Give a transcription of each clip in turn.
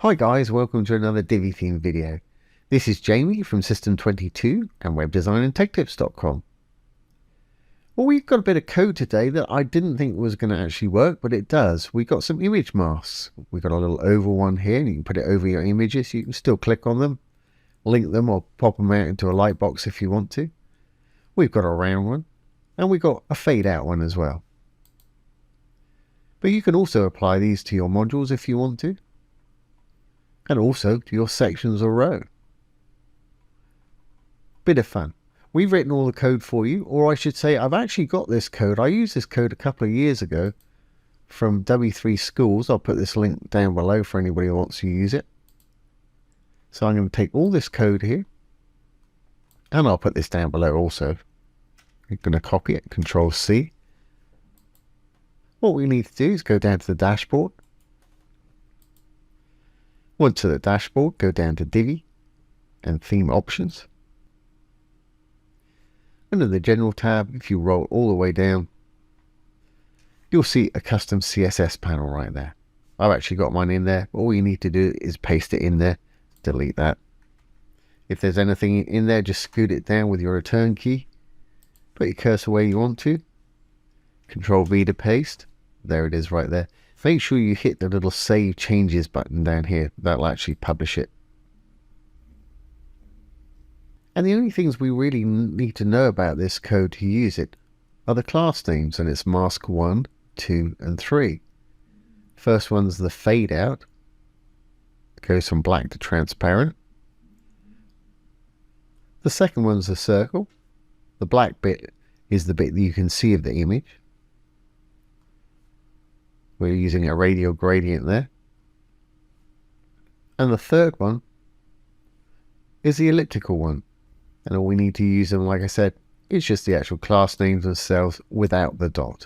Hi guys, welcome to another Divi Theme video. This is Jamie from System22 and webdesignandtechtips.com. Well, we've got a bit of code today that I didn't think was going to actually work, but it does. We got some image masks. We've got a little oval one here, and you can put it over your images. You can still click on them, link them, or pop them out into a light box if you want to. We've got a round one, and we've got a fade out one as well. But you can also apply these to your modules if you want to, and also to your sections or row. Bit of fun. We've written all the code for you, or I should say I've actually got this code. I used this code a couple of years ago from W3 Schools. I'll put this link down below for anybody who wants to use it. So I'm going to take all this code here, and I'll put this down below also. I'm going to copy it, Control C. What we need to do is go down to the dashboard. Once to the dashboard, go down to Divi and Theme Options. Under the General tab, if you roll all the way down, you'll see a custom CSS panel right there. I've actually got mine in there. All you need to do is paste it in there, delete that. If there's anything in there, just scoot it down with your return key. Put your cursor where you want to. Control V to paste. There it is right there. Make sure you hit the little Save Changes button down here. That'll actually publish it. And the only things we really need to know about this code to use it are the class names, and it's mask 1, 2, and 3. First one's the fade out. It goes from black to transparent. The second one's the circle. The black bit is the bit that you can see of the image. We're using a radial gradient there. And the third one is the elliptical one. And all we need to use them, like I said, is just the actual class names themselves without the dot.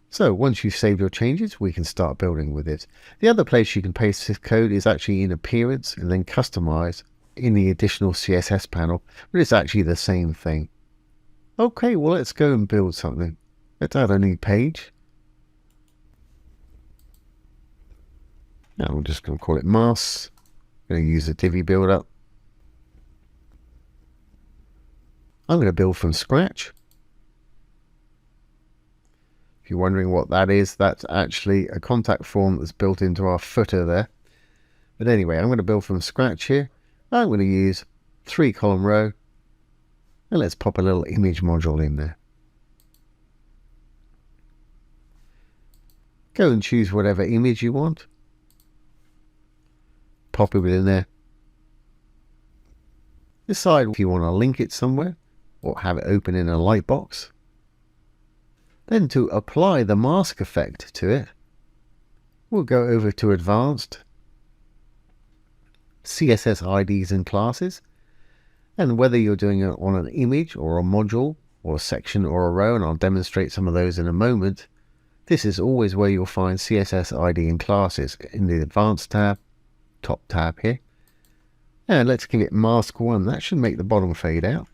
So once you've saved your changes, we can start building with it. The other place you can paste this code is actually in Appearance and then Customize in the additional CSS panel, but it's actually the same thing. Okay, well, let's go and build something. Let's add a new page. Now I'm just going to call it masks. I'm going to use the Divi builder. I'm going to build from scratch. If you're wondering what that is, that's actually a contact form that's built into our footer there. But anyway, I'm going to build from scratch here. I'm going to use 3-column row. And let's pop a little image module in there. Go and choose whatever image you want. Pop it in there. Decide if you want to link it somewhere or have it open in a light box. Then to apply the mask effect to it, we'll go over to Advanced, CSS IDs and Classes, and whether you're doing it on an image or a module or a section or a row, and I'll demonstrate some of those in a moment, this is always where you'll find CSS ID and Classes in the Advanced tab, top tab here. And let's give it mask 1. That should make the bottom fade out.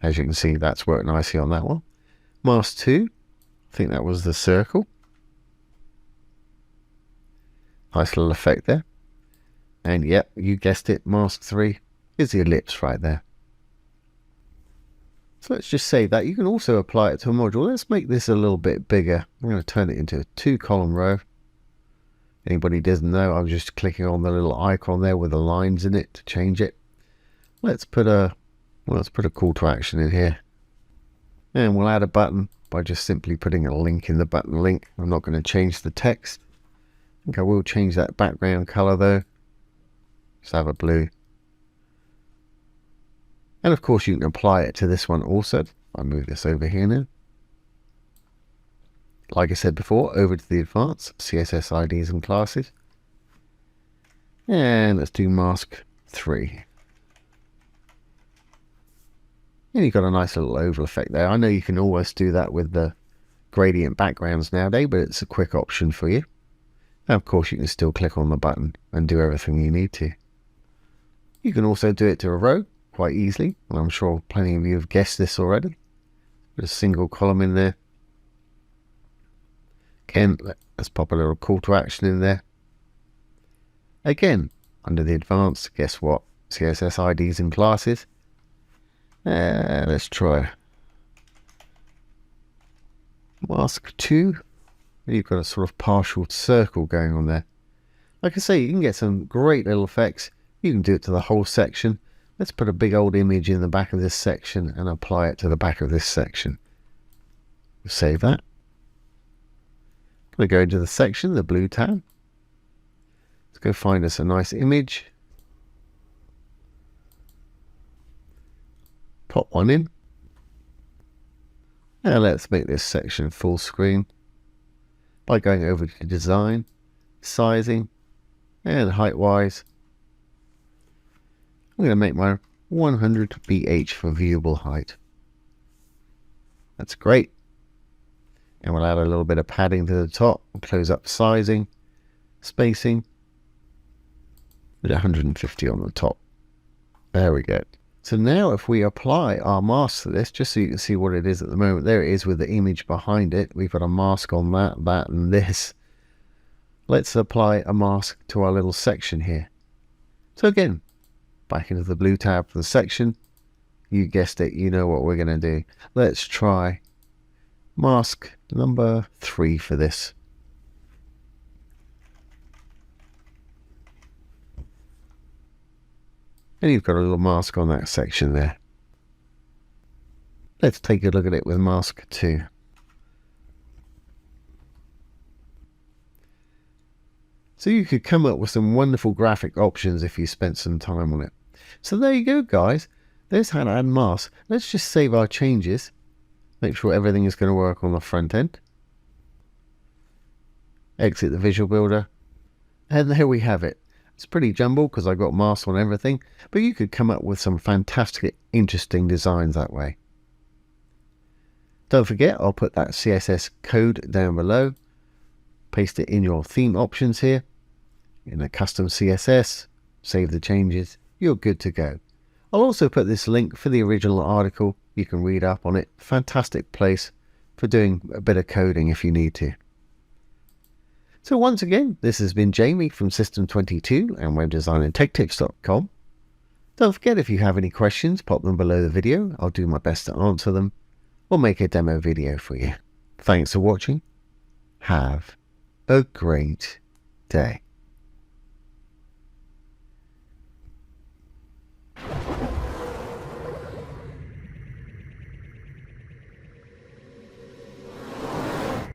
As you can see, that's worked nicely on that one. Mask 2, I think that was the circle. Nice little effect there. And yep, you guessed it, mask 3 is the ellipse right there. So let's just save that. You can also apply it to a module. Let's make this a little bit bigger. I'm going to turn it into a 2-column row. Anybody doesn't know, I'm just clicking on the little icon there with the lines in it to change it. Let's put a call to action in here. And we'll add a button by just simply putting a link in the button link. I'm not going to change the text. I think I will change that background color though. Just have a blue. And of course you can apply it to this one also. I'll move this over here now. Like I said before, over to the Advanced, CSS IDs and Classes. And let's do mask 3. And you've got a nice little oval effect there. I know you can always do that with the gradient backgrounds nowadays, but it's a quick option for you. And of course you can still click on the button and do everything you need to. You can also do it to a row quite easily, and I'm sure plenty of you have guessed this already. Put a single column in there. Again, let's pop a little call to action in there. Again, under the advanced, guess what? CSS IDs and classes. Let's try mask 2. You've got a sort of partial circle going on there. Like I say, you can get some great little effects. You can do it to the whole section. Let's put a big old image in the back of this section and apply it to the back of this section. We'll save that. We'll go into the section, the blue tab. Let's go find us a nice image. Pop one in. And let's make this section full screen by going over to design, sizing, and height wise. I'm going to make my 100 BH for viewable height. That's great. And we'll add a little bit of padding to the top. We'll close up sizing, spacing, with 150 on the top. There we go. So now if we apply our mask to this, just so you can see what it is at the moment, there it is with the image behind it. We've got a mask on that, and this. Let's apply a mask to our little section here. So again, back into the blue tab for the section. You guessed it, you know what we're going to do. Let's try mask number 3 for this. And you've got a little mask on that section there. Let's take a look at it with mask 2. So you could come up with some wonderful graphic options if you spent some time on it. So there you go, guys. There's how to add masks. Let's just save our changes. Make sure everything is going to work on the front end. Exit the Visual Builder. And there we have it. It's pretty jumbled because I got masks on everything, but you could come up with some fantastic, interesting designs that way. Don't forget, I'll put that CSS code down below. Paste it in your theme options here, in a custom CSS, save the changes, you're good to go. I'll also put this link for the original article. You can read up on it. Fantastic place for doing a bit of coding if you need to. So once again, this has been Jamie from System22 and webdesignandtechtips.com. Don't forget, if you have any questions, pop them below the video. I'll do my best to answer them or make a demo video for you. Thanks for watching. Have a great day.